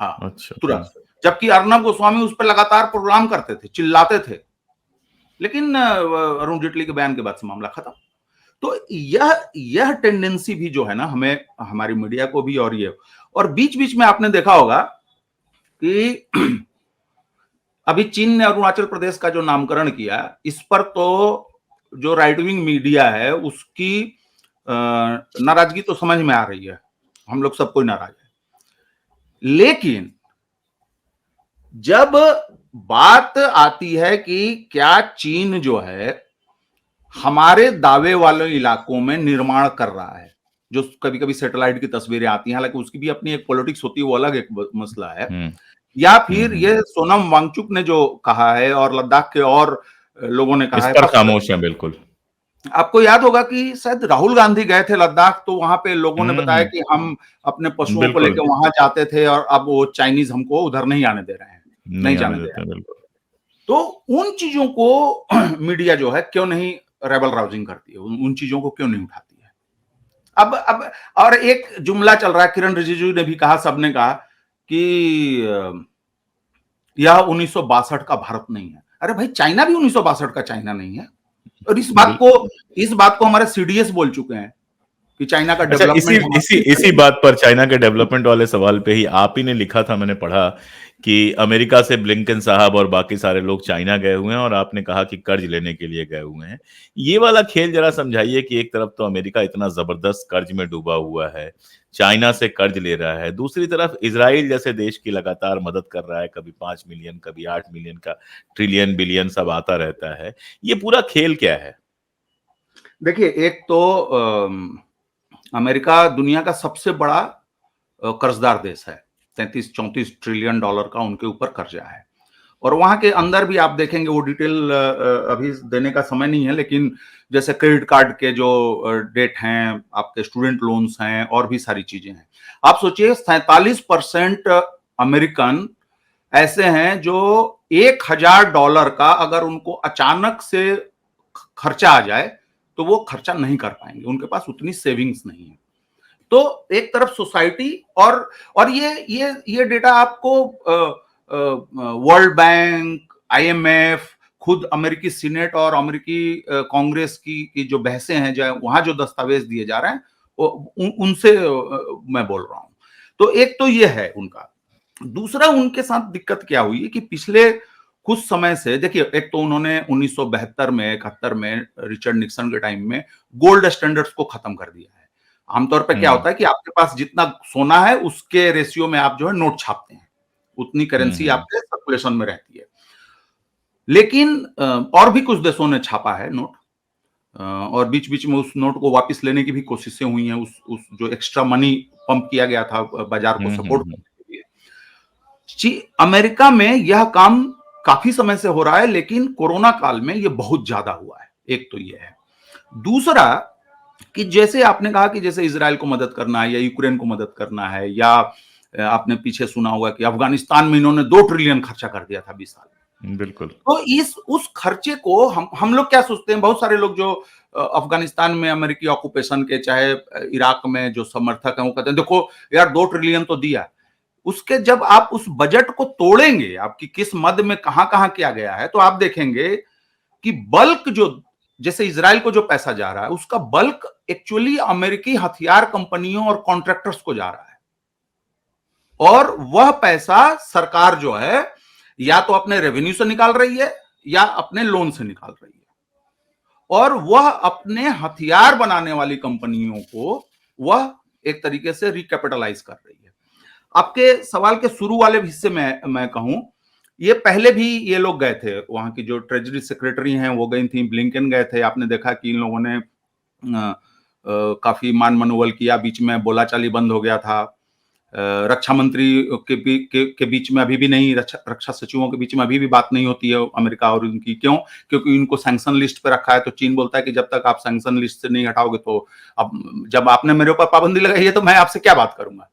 हाँ, अच्छा, तुरंत। जबकि अर्नब गोस्वामी उस पर लगातार प्रोग्राम करते थे, चिल्लाते थे, लेकिन अरुण जेटली के बयान के बाद से मामला खत्म। तो यह टेंडेंसी भी जो है ना, हमें, हमारी मीडिया को भी, और बीच बीच में आपने देखा होगा कि अभी चीन ने अरुणाचल प्रदेश का जो नामकरण किया, इस पर तो जो राइट विंग मीडिया है उसकी नाराजगी तो समझ में आ रही है, हम लोग सब कोई नाराज है। लेकिन जब बात आती है कि क्या चीन जो है हमारे दावे वाले इलाकों में निर्माण कर रहा है, जो कभी कभी सैटेलाइट की तस्वीरें आती हैं, हालांकि उसकी भी अपनी एक पॉलिटिक्स होती है, वो अलग एक मसला है, या फिर ये सोनम वांगचुक ने जो कहा है और लद्दाख के और लोगों ने कहा है, इस पर खामोश है बिल्कुल। आपको याद होगा कि शायद राहुल गांधी गए थे लद्दाख, तो वहां पे लोगों ने बताया कि हम अपने पशुओं को लेकर वहां जाते थे और अब वो चाइनीज हमको उधर नहीं आने दे रहे हैं, नहीं जाने दे रहे हैं। तो उन चीजों को मीडिया जो है क्यों नहीं रेबल राउजिंग करती है, उन चीजों को क्यों नहीं उठाती है। अब और एक जुमला चल रहा है, किरण रिजिजू ने भी कहा, सबने कहा कि यह 1962 का भारत नहीं है। अरे भाई, चाइना भी 1962 का चाइना नहीं है। और इस बात को हमारे सीडीएस बोल चुके हैं कि चाइना का अच्छा, डेवलपमेंट इसी बात पर, चाइना के डेवलपमेंट वाले सवाल पे ही आप ही ने लिखा था, मैंने पढ़ा कि अमेरिका से ब्लिंकन साहब और बाकी सारे लोग चाइना गए हुए हैं और आपने कहा कि कर्ज लेने के लिए गए हुए हैं। ये वाला खेल जरा समझाइए कि एक तरफ तो अमेरिका इतना जबरदस्त कर्ज में डूबा हुआ है, चाइना से कर्ज ले रहा है, दूसरी तरफ इजराइल जैसे देश की लगातार मदद कर रहा है, कभी 5 मिलियन, कभी 8 मिलियन का, ट्रिलियन बिलियन सब आता रहता है। ये पूरा खेल क्या है? देखिए, एक तो अमेरिका दुनिया का सबसे बड़ा कर्जदार देश है। 33-34 ट्रिलियन डॉलर का उनके ऊपर कर्जा है। और वहां के अंदर भी आप देखेंगे, वो डिटेल अभी देने का समय नहीं है, लेकिन जैसे क्रेडिट कार्ड के जो डेट हैं, आपके स्टूडेंट लोन्स हैं, और भी सारी चीजें हैं। आप सोचिए, 47% अमेरिकन ऐसे हैं जो $1000 का अगर उनको अचानक से खर्चा आ जाए तो वो खर्चा नहीं कर पाएंगे, उनके पास उतनी सेविंग्स नहीं है। तो एक तरफ सोसाइटी, और ये डेटा आपको वर्ल्ड बैंक, आईएमएफ, खुद अमेरिकी सीनेट और अमेरिकी कांग्रेस की जो बहसें हैं, जो वहां जो दस्तावेज दिए जा रहे हैं, उनसे मैं बोल रहा हूं। तो एक तो ये है उनका। दूसरा, उनके साथ दिक्कत क्या हुई कि पिछले कुछ समय से, देखिए, एक तो उन्होंने 1972 में, 71 में, रिचर्ड निक्सन के टाइम में गोल्ड स्टैंडर्ड्स को खत्म कर दिया है। आमतौर पे क्या होता है कि आपके पास जितना सोना है उसके रेशियो में आप जो है नोट छापते हैं, उतनी करेंसी आपके सर्कुलेशन में रहती है। लेकिन और भी कुछ देशों ने छापा है नोट, और बीच बीच में उस नोट को वापस लेने की भी कोशिशें हुई हैं, उस जो एक्स्ट्रा मनी पंप किया गया था बाजार को सपोर्ट करने के लिए। अमेरिका में यह काम काफी समय से हो रहा है, लेकिन कोरोना काल में यह बहुत ज्यादा हुआ है। एक तो यह है। दूसरा, कि जैसे आपने कहा कि जैसे इजराइल को मदद करना है या यूक्रेन को मदद करना है, या आपने पीछे सुना होगा कि अफगानिस्तान में इन्होंने 2 ट्रिलियन खर्चा कर दिया था 20 साल में। बिल्कुल। तो उस खर्चे को हम लोग क्या सोचते हैं, बहुत सारे लोग जो अफगानिस्तान में अमेरिकी ऑक्यूपेशन के, चाहे इराक में जो समर्थक हैं, वो कहते हैं देखो यार 2 ट्रिलियन तो दिया। उसके जब आप उस बजट को तोड़ेंगे, आपकी किस मद में कहां कहां किया गया है, तो आप देखेंगे कि बल्क जो, जैसे इजराइल को जो पैसा जा रहा है, उसका बल्क एक्चुअली अमेरिकी हथियार कंपनियों और कॉन्ट्रैक्टर्स को जा रहा है। और वह पैसा सरकार जो है या तो अपने रेवेन्यू से निकाल रही है या अपने लोन से निकाल रही है, और वह अपने हथियार बनाने वाली कंपनियों को वह एक तरीके से रिकैपिटलाइज कर रही है। आपके सवाल के शुरू वाले हिस्से में मैं कहूं, ये पहले भी ये लोग गए थे, वहां की जो ट्रेजरी सेक्रेटरी हैं वो गई थी, ब्लिंकन गए थे। आपने देखा कि इन लोगों ने काफी मान मनोबल किया, बीच में बोलाचाली बंद हो गया था। रक्षा मंत्री के बीच में अभी भी नहीं, रक्षा सचिवों के बीच में अभी भी बात नहीं होती है अमेरिका और उनकी। क्यों? क्योंकि इनको सैंक्शन लिस्ट पे रखा है। तो चीन बोलता है कि जब तक आप सैंक्शन लिस्ट से नहीं हटाओगे, तो अब जब आपने मेरे ऊपर पाबंदी लगाई है तो मैं आपसे क्या बात करूंगा।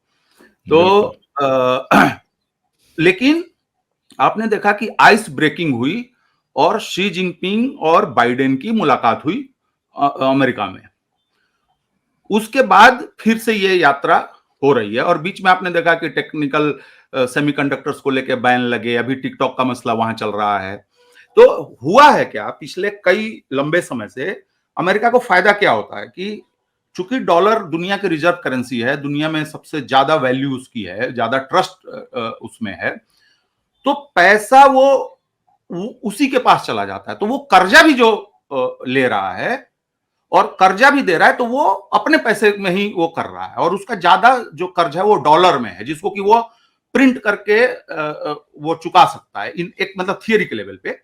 तो लेकिन आपने देखा कि आइस ब्रेकिंग हुई और शी जिनपिंग और बाइडेन की मुलाकात हुई अमेरिका में। उसके बाद फिर से ये यात्रा हो रही है, और बीच में आपने देखा कि टेक्निकल सेमीकंडक्टर्स को लेके बैन लगे, अभी टिकटॉक का मसला वहां चल रहा है। तो हुआ है क्या, पिछले कई लंबे समय से अमेरिका को फायदा क्या होता है कि चूंकि डॉलर दुनिया की रिजर्व करेंसी है, दुनिया में सबसे ज्यादा वैल्यू उसकी है, ज्यादा ट्रस्ट उसमें है, तो पैसा वो उसी के पास चला जाता है। तो वो कर्जा भी जो ले रहा है और कर्जा भी दे रहा है, तो वो अपने पैसे में ही वो कर रहा है, और उसका ज्यादा जो कर्ज है वो डॉलर में है, जिसको कि वो प्रिंट करके वो चुका सकता है, एक मतलब थियरी के लेवल पे।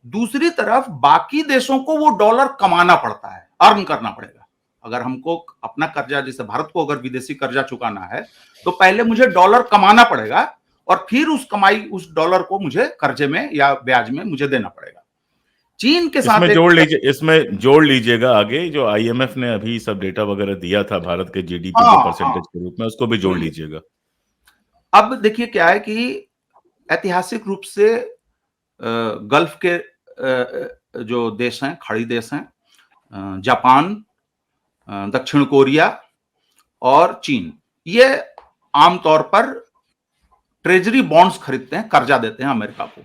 दूसरी तरफ बाकी देशों को वो डॉलर कमाना पड़ता है, अर्न करना पड़ेगा। अगर हमको अपना कर्जा, जैसे भारत को अगर विदेशी कर्जा चुकाना है, तो पहले मुझे डॉलर कमाना पड़ेगा, और फिर उस कमाई, उस डॉलर को मुझे कर्जे में या ब्याज में मुझे देना पड़ेगा। चीन के साथ इसमें जोड़ लीजिएगा आगे जो आईएमएफ ने अभी सब डेटा वगैरह दिया था भारत के जीडीपी के परसेंटेज के रूप में, उसको भी जोड़ लीजिएगा। अब देखिए क्या है कि ऐतिहासिक रूप से गल्फ के जो देश हैं, खाड़ी देश हैं, जापान, दक्षिण कोरिया और चीन, ये आमतौर पर ट्रेजरी बॉन्ड्स खरीदते हैं, कर्जा देते हैं अमेरिका को।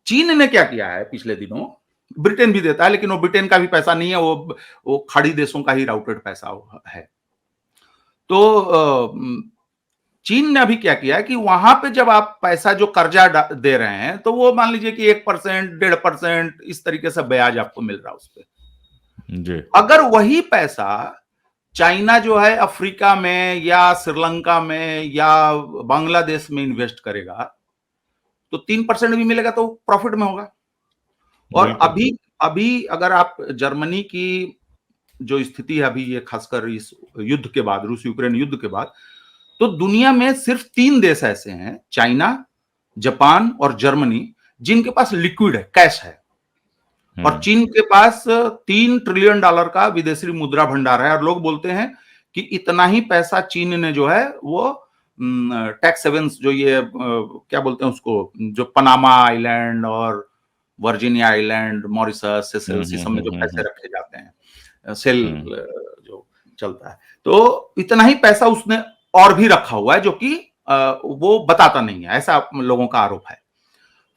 चीन ने क्या किया है पिछले दिनों, ब्रिटेन भी देता है, लेकिन वो ब्रिटेन का भी पैसा नहीं है, वो खाड़ी देशों का ही राउटेड पैसा है। तो चीन ने अभी क्या किया है कि वहां पे जब आप पैसा जो कर्जा दे रहे हैं, तो वो मान लीजिए कि 1%, 1.5% इस तरीके से ब्याज आपको मिल रहा है उस पर। अगर वही पैसा चाइना जो है अफ्रीका में या श्रीलंका में या बांग्लादेश में इन्वेस्ट करेगा, तो 3% भी मिलेगा, तो प्रॉफिट में होगा। और अभी अगर आप जर्मनी की जो स्थिति है अभी, ये खासकर इस युद्ध के बाद, रूस यूक्रेन युद्ध के बाद, तो दुनिया में सिर्फ 3 देश ऐसे हैं, चाइना, जापान और जर्मनी, जिनके पास लिक्विड है, कैश है। और चीन के पास $3 ट्रिलियन का विदेशी मुद्रा भंडार है। और लोग बोलते हैं कि इतना ही पैसा चीन ने जो है वो टैक्स हेवेंस, जो ये क्या बोलते हैं उसको, जो पनामा आइलैंड और वर्जीनिया आइलैंड, मॉरिशस, सेशेल्स, सब में जो पैसे रखे जाते हैं, सेल जो चलता है, तो इतना ही पैसा उसने और भी रखा हुआ है, जो कि वो बताता नहीं है, ऐसा लोगों का आरोप है।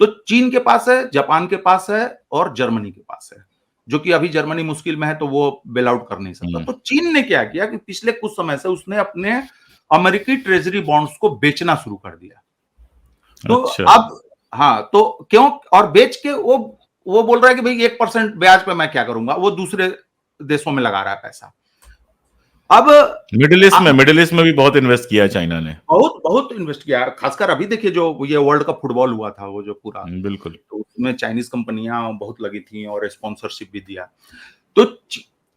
तो चीन के पास है, जापान के पास है और जर्मनी के पास है, जो कि अभी जर्मनी मुश्किल में है, तो वो बेल आउट कर नहीं सकता। तो चीन ने क्या किया कि पिछले कुछ समय से उसने अपने अमेरिकी ट्रेजरी बॉन्ड्स को बेचना शुरू कर दिया। तो अब तो क्यों, और बेच के वो बोल रहा है कि भाई 1% ब्याज पे मैं क्या करूंगा, वो दूसरे देशों में लगा रहा है पैसा। अब मिडिल ईस्ट में भी बहुत इन्वेस्ट किया चाइना ने, बहुत इन्वेस्ट किया, खासकर अभी देखिए जो ये वर्ल्ड कप फुटबॉल हुआ था, वो जो पूरा, बिल्कुल, तो उसमें चाइनीज कंपनियां बहुत लगी थी और स्पॉन्सरशिप भी दिया। तो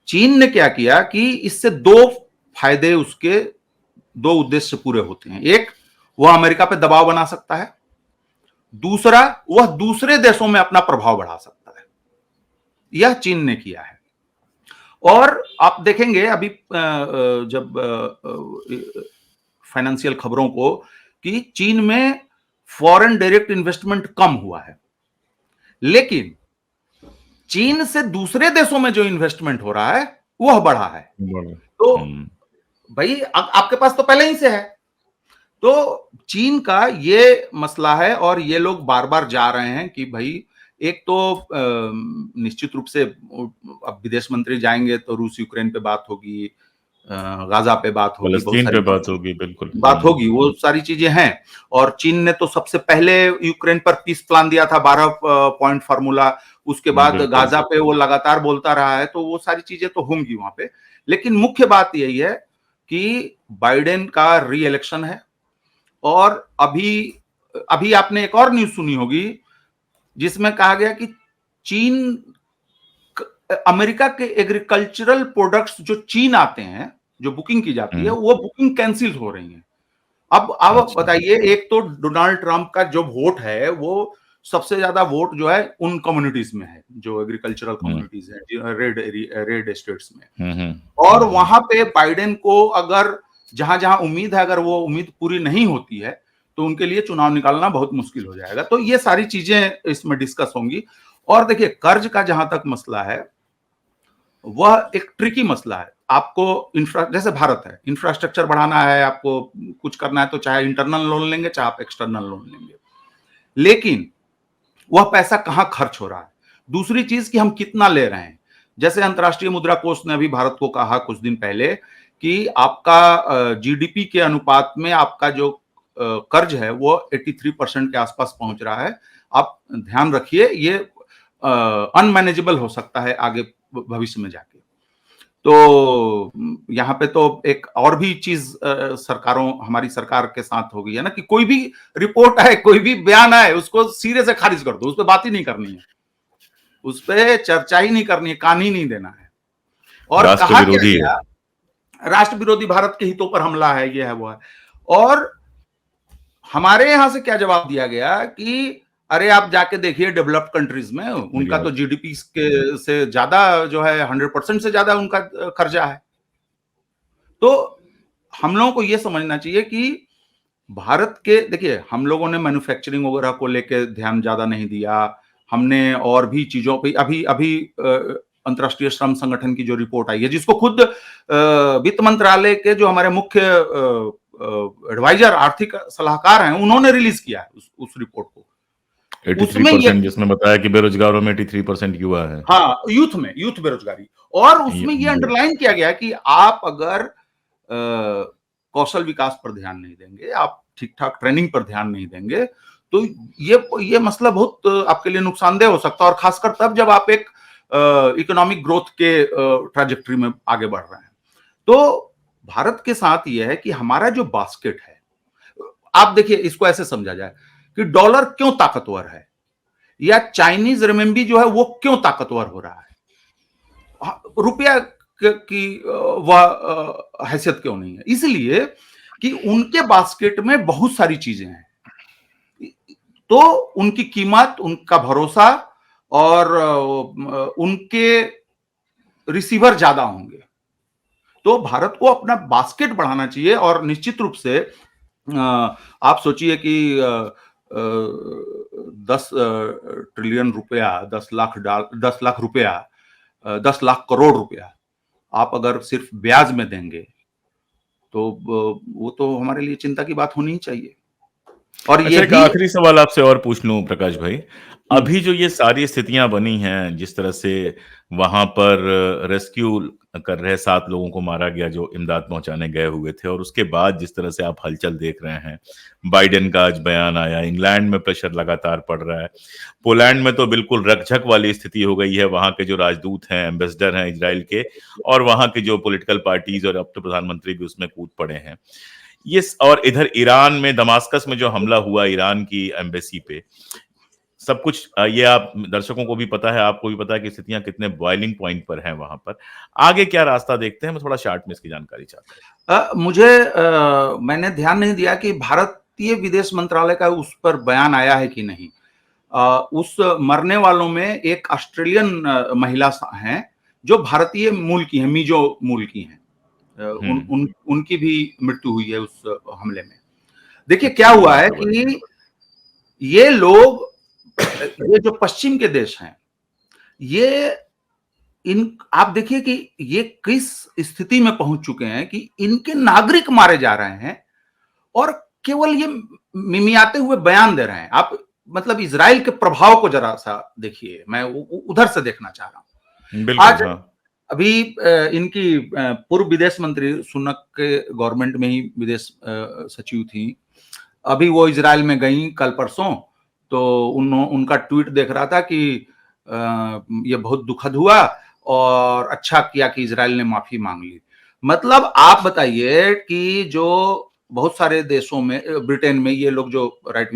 चीन ने क्या किया कि इससे 2 फायदे, उसके 2 उद्देश्य पूरे होते हैं। एक, वह अमेरिका पे दबाव बना सकता है, दूसरा, वह दूसरे देशों में अपना प्रभाव बढ़ा सकता है। यह चीन ने किया है। और आप देखेंगे अभी जब फाइनेंशियल खबरों को, कि चीन में फॉरेन डायरेक्ट इन्वेस्टमेंट कम हुआ है, लेकिन चीन से दूसरे देशों में जो इन्वेस्टमेंट हो रहा है वह बढ़ा है। तो भाई आपके पास तो पहले ही से है। तो चीन का ये मसला है, और ये लोग बार बार जा रहे हैं कि भाई, एक तो निश्चित रूप से अब विदेश मंत्री जाएंगे तो रूस यूक्रेन पे बात होगी, गाजा पे बात होगी, फलस्तीन पे बात होगी, बिल्कुल बात होगी, वो सारी चीजें हैं। और चीन ने तो सबसे पहले यूक्रेन पर पीस प्लान दिया था, 12 पॉइंट फार्मूला, उसके बाद गाजा पे वो लगातार बोलता रहा है, तो वो सारी चीजें तो होंगी वहां पे। लेकिन मुख्य बात यही है कि बाइडेन का री इलेक्शन है, और अभी आपने एक और न्यूज सुनी होगी जिसमें कहा गया कि चीन, अमेरिका के एग्रीकल्चरल प्रोडक्ट्स जो चीन आते हैं, जो बुकिंग की जाती है, वो बुकिंग कैंसिल हो रही है। अब बताइए, एक तो डोनाल्ड ट्रंप का जो वोट है, वो सबसे ज्यादा वोट जो है उन कम्युनिटीज में है, जो एग्रीकल्चरल कम्युनिटीज है, रेड स्टेट्स में। और वहां पे बाइडेन को अगर जहां जहां उम्मीद है, अगर वो उम्मीद पूरी नहीं होती है, तो उनके लिए चुनाव निकालना बहुत मुश्किल हो जाएगा। तो ये सारी चीजें इसमें डिस्कस होंगी। और देखिए, कर्ज का जहां तक मसला है, वह एक ट्रिकी मसला है। आपको जैसे भारत है, इंफ्रास्ट्रक्चर बढ़ाना है, आपको कुछ करना है, तो चाहे इंटरनल लोन लेंगे, चाहे आप एक्सटर्नल लोन लेंगे, लेकिन वह पैसा कहां खर्च हो रहा है, दूसरी चीज कि हम कितना ले रहे हैं। जैसे अंतर्राष्ट्रीय मुद्रा कोष ने अभी भारत को कहा कुछ दिन पहले कि आपका जीडीपी के अनुपात में आपका जो कर्ज है वो 83% के आसपास पहुंच रहा है। आप ध्यान रखिए, ये अनमैनेजेबल हो सकता है आगे भविष्य में जाके। तो यहाँ पे तो एक और भी चीज हमारी सरकार के साथ हो गई है ना, कि कोई भी रिपोर्ट आए, कोई भी बयान आए, उसको सिरे से खारिज कर दो, उस पर बात ही नहीं करनी है, उस पर चर्चा ही नहीं करनी है, कान ही नहीं देना है। और कहा क्या, राष्ट्र विरोधी, भारत के हितों पर हमला है, ये है वो है। और हमारे यहां से क्या जवाब दिया गया कि अरे आप जाके देखिए डेवलप्ड कंट्रीज में, उनका तो जीडीपी के से ज्यादा जो है 100% से ज्यादा उनका कर्जा है। तो हम लोगों को यह समझना चाहिए कि भारत के देखिए, हम लोगों ने मैन्युफैक्चरिंग वगैरह को लेके ध्यान ज्यादा नहीं दिया। हमने और भी चीजों पे अभी अभी अंतर्राष्ट्रीय श्रम संगठन की जो रिपोर्ट आई है, जिसको खुद वित्त मंत्रालय के जो हमारे मुख्य एडवाइजर आर्थिक सलाहकार हैं, उन्होंने रिलीज किया है उस रिपोर्ट को। 83% जिसमें बताया कि बेरोजगारों में 83% युवा है। हाँ, यूथ बेरोजगारी। और उसमें ये अंडरलाइन किया गया कि आप अगर कौशल विकास पर ध्यान नहीं देंगे, आप ठीक ठाक ट्रेनिंग पर ध्यान नहीं देंगे, तो ये मसला बहुत आपके लिए नुकसानदेह हो सकता है, और खासकर तब जब आप एक इकोनॉमिक ग्रोथ के ट्रैजेक्टरी में आगे बढ़ रहे हैं। तो भारत के साथ यह है कि हमारा जो बास्केट है, आप देखिए इसको ऐसे समझा जाए कि डॉलर क्यों ताकतवर है, या चाइनीज रेमिनबी जो है वो क्यों ताकतवर हो रहा है, रुपया की वह हैसियत क्यों नहीं है? इसलिए कि उनके बास्केट में बहुत सारी चीजें हैं, तो उनकी कीमत, उनका भरोसा और उनके रिसीवर ज्यादा होंगे। तो भारत को अपना बास्केट बढ़ाना चाहिए, और निश्चित रूप से आप सोचिए कि 10 ट्रिलियन रुपया, 10 लाख रुपया, 10 लाख करोड़ रुपया आप अगर सिर्फ ब्याज में देंगे, तो वो तो हमारे लिए चिंता की बात होनी ही चाहिए। और अच्छा, एक आखिरी सवाल आपसे और पूछ लूं प्रकाश भाई, अभी जो ये सारी स्थितियां बनी हैं, जिस तरह से वहां पर रेस्क्यू कर रहे 7 लोगों को मारा गया जो इमदाद पहुंचाने गए हुए थे, और उसके बाद जिस तरह से आप हलचल देख रहे हैं, बाइडेन का आज बयान आया, इंग्लैंड में प्रेशर लगातार पड़ रहा है, पोलैंड में तो बिल्कुल रकझक वाली स्थिति हो गई है, वहां के जो राजदूत हैं, एम्बेसडर हैं इजराइल के, और वहां की जो पॉलिटिकल पार्टीज और अब तो प्रधानमंत्री भी उसमें कूद पड़े हैं। ये और इधर ईरान में दमास्कस में जो हमला हुआ ईरान की एम्बेसी पे, सब कुछ ये आप दर्शकों को भी पता है, आपको भी पता है कि स्थितियां कितने बॉइलिंग पॉइंट पर हैं वहां पर। आगे क्या रास्ता देखते हैं, मैं थोड़ा शार्ट में इसकी जानकारी चाहता हूं। मैंने ध्यान नहीं दिया कि भारतीय विदेश मंत्रालय का उस पर बयान आया है कि नहीं। उस मरने वालों में एक ऑस्ट्रेलियन महिला हैं जो भारतीय मूल की हैं, मिजो मूल की हैं। उनकी भी मृत्यु हुई है उस हमले में। देखिए क्या हुआ है कि ये लोग, ये जो पश्चिम के देश हैं, आप देखिए कि ये किस स्थिति में पहुंच चुके हैं कि इनके नागरिक मारे जा रहे हैं, और केवल ये मिमियाते हुए बयान दे रहे हैं। आप मतलब इजराइल के प्रभाव को जरा सा देखिए, मैं उधर से देखना चाह रहा हूं। आज अभी इनकी पूर्व विदेश मंत्री, सुनक के गवर्नमेंट में ही विदेश सचिव थी, अभी वो इजराइल में गई कल परसों, तो उनका ट्वीट देख रहा था कि ये बहुत दुखद हुआ और अच्छा किया कि इजराइल ने माफी मांग ली। मतलब आप बताइए कि जो बहुत सारे देशों में, ब्रिटेन में, ये लोग जो राइट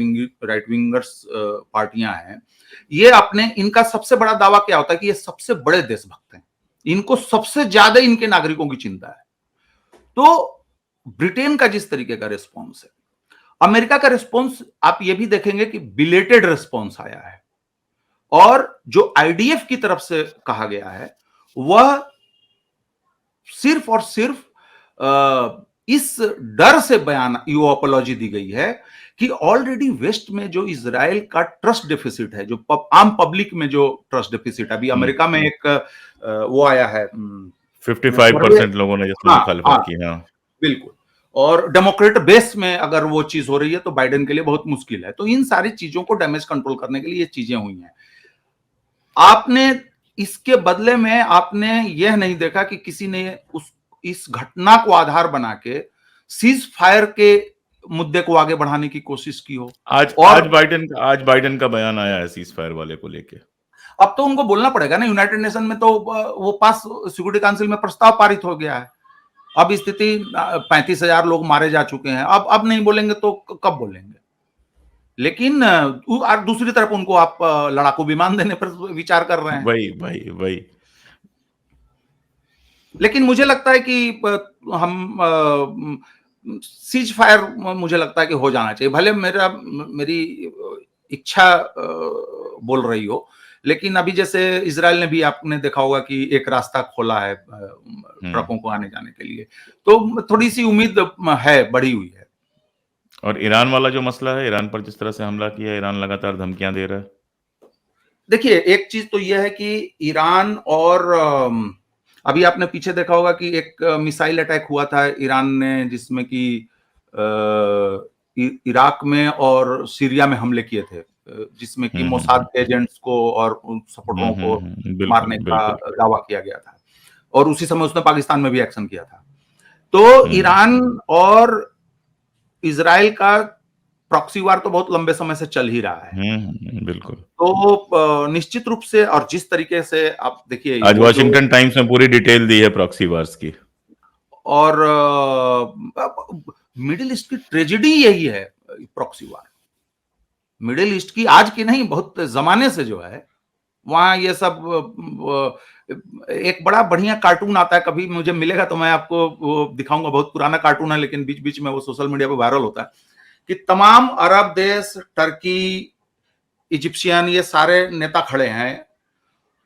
विंगर्स पार्टियां हैं, ये इनका सबसे बड़ा दावा क्या होता है कि ये सबसे बड़े देशभक्त हैं, इनको सबसे ज्यादा इनके नागरिकों की चिंता है। तो ब्रिटेन का जिस तरीके का रिस्पॉन्स है, अमेरिका का रिस्पॉन्स आप ये भी देखेंगे कि बिलेटेड रिस्पॉन्स आया है, और जो आईडीएफ की तरफ से कहा गया है वह सिर्फ और सिर्फ इस डर से बयान अपोलॉजी दी गई है कि ऑलरेडी वेस्ट में जो इजराइल का ट्रस्ट डेफिसिट है, जो आम पब्लिक में जो ट्रस्ट डेफिसिट, अभी अमेरिका में एक वो आया है, 55% लोगों ने जिसमें मुखालिफत की। हाँ, बिल्कुल। और डेमोक्रेट बेस में अगर वो चीज हो रही है तो बाइडेन के लिए बहुत मुश्किल है। तो इन सारी चीजों को डैमेज कंट्रोल करने के लिए ये चीजें हुई हैं। आपने इसके बदले में आपने यह नहीं देखा कि किसी ने इस घटना को आधार बना के सीज फायर के मुद्दे को आगे बढ़ाने की कोशिश की हो। आज बाइडेन का बयान आया है सीज फायर वाले को लेके। अब तो उनको बोलना पड़ेगा ना, यूनाइटेड नेशन में तो वो पास सिक्योरिटी काउंसिल में प्रस्ताव पारित हो गया है। अब स्थिति 35,000 लोग मारे जा चुके हैं, अब नहीं बोलेंगे तो कब बोलेंगे? लेकिन दूसरी तरफ उनको आप लड़ाकू विमान देने पर विचार कर रहे हैं। वही। लेकिन मुझे लगता है कि हम सीज फायर, मुझे लगता है कि हो जाना चाहिए, भले मेरी इच्छा बोल रही हो, लेकिन अभी जैसे इजराइल ने भी, आपने देखा होगा कि एक रास्ता खोला है ट्रकों को आने जाने के लिए, तो थोड़ी सी उम्मीद है, बढ़ी हुई है। और ईरान वाला जो मसला है, ईरान पर जिस तरह से हमला किया, ईरान लगातार धमकियां दे रहा है। देखिए, एक चीज तो यह है कि ईरान और अभी आपने पीछे देखा होगा कि एक मिसाइल अटैक हुआ था ईरान ने, जिसमें कि इराक में और सीरिया में हमले किए थे, जिसमें कि मोसाद के एजेंट्स को और उन सपोर्टरों को बिल्कुल मारने का बिल्कुल। दावा किया गया था, और उसी समय उसने पाकिस्तान में भी एक्शन किया था। तो ईरान और इजराइल का प्रॉक्सी वार तो बहुत लंबे समय से चल ही रहा है। बिल्कुल। तो निश्चित रूप से, और जिस तरीके से आप देखिए आज वो जो, वॉशिंगटन टाइम्स में पूरी डिटेल दी है प्रॉक्सी वार्स की। और मिडिल ईस्ट की ट्रेजेडी यही है, प्रॉक्सी वार। मिडिल ईस्ट की आज की नहीं, बहुत जमाने से जो है वहां ये सब, एक बड़ा बढ़िया कार्टून आता है, कभी मुझे मिलेगा तो मैं आपको वो दिखाऊंगा, बहुत पुराना कार्टून है लेकिन बीच बीच में वो सोशल मीडिया पे वायरल होता है, कि तमाम अरब देश, टर्की, इजिप्शियन, ये सारे नेता खड़े हैं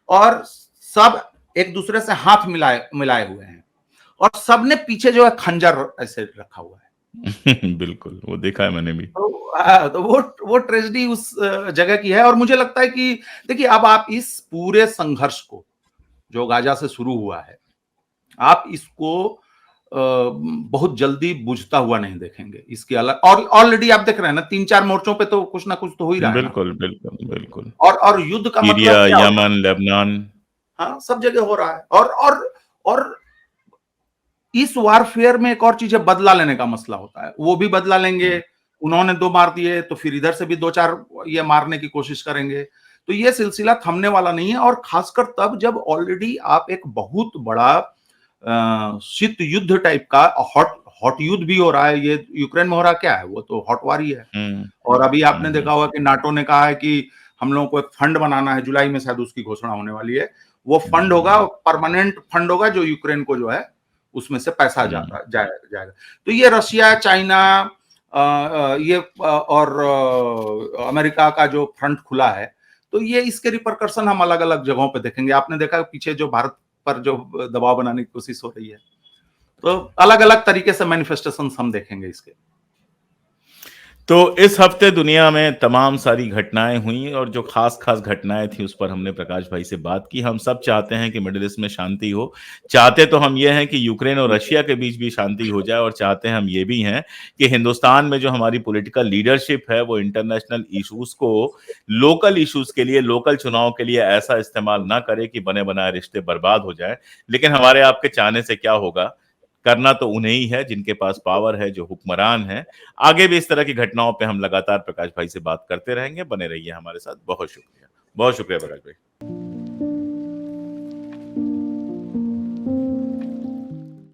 और सब एक दूसरे से हाथ मिलाए मिलाए हुए हैं, और सबने पीछे जो है खंजर ऐसे रखा हुआ है। बिल्कुल, वो देखा है मैंने भी। तो वो ट्रेजेडी उस जगह की है। और मुझे लगता है कि देखिए, अब आप इस पूरे संघर्ष को, जो गाजा से शुरू हुआ है, आप इसको बहुत जल्दी बुझता हुआ नहीं देखेंगे। इसके अलग, और ऑलरेडी आप देख रहे हैं ना, 3-4 मोर्चों पे तो कुछ ना कुछ तो हो ही रहा है ना। बिल्कुल बिल्कुल बिल्कुल। और युद्ध का सीरिया, मतलब क्या होता है? Yemen, Lebanon. हाँ, सब जगह हो रहा है। और इस वारफेयर में एक और चीज है, बदला लेने का मसला होता है। वो भी बदला लेंगे, उन्होंने 2 मार दिए तो फिर इधर से भी 2-4 ये मारने की कोशिश करेंगे। तो ये सिलसिला थमने वाला नहीं है, और खासकर तब जब ऑलरेडी आप एक बहुत बड़ा शीत युद्ध टाइप का, हॉट हॉट युद्ध भी हो रहा है। ये यूक्रेन में हो रहा क्या है, वो तो हॉट वार ही है। और अभी आपने देखा होगा कि नाटो ने कहा है कि हम लोगों को एक फंड बनाना है, जुलाई में शायद उसकी घोषणा होने वाली है। वो फंड होगा, परमानेंट फंड होगा, जो यूक्रेन को जो है उसमें से पैसा जाएगा। तो ये रशिया, चाइना, ये और अमेरिका का जो फ्रंट खुला है, तो ये इसके रिपरकर्शन हम अलग अलग जगहों पे देखेंगे। आपने देखा पीछे जो भारत पर जो दबाव बनाने की कोशिश हो रही है, तो अलग अलग तरीके से मैनिफेस्टेशन हम देखेंगे इसके। तो इस हफ्ते दुनिया में तमाम सारी घटनाएं हुई, और जो खास खास घटनाएं थी उस पर हमने प्रकाश भाई से बात की। हम सब चाहते हैं कि मिडिल ईस्ट में शांति हो। चाहते तो हम ये हैं कि यूक्रेन और रशिया के बीच भी शांति हो जाए, और चाहते हम ये भी हैं कि हिंदुस्तान में जो हमारी पॉलिटिकल लीडरशिप है वो इंटरनेशनल इश्यूज को लोकल इश्यूज के लिए, लोकल चुनाव के लिए ऐसा इस्तेमाल ना करे कि बने बनाए रिश्ते बर्बाद हो जाए। लेकिन हमारे आपके चाहने से क्या होगा, करना तो उन्हें ही है जिनके पास पावर है, जो हुक्मरान है। आगे भी इस तरह की घटनाओं पे हम लगातार प्रकाश भाई से बात करते रहेंगे। बने रहिए हमारे साथ। बहुत शुक्रिया, बहुत शुक्रिया प्रकाश भाई।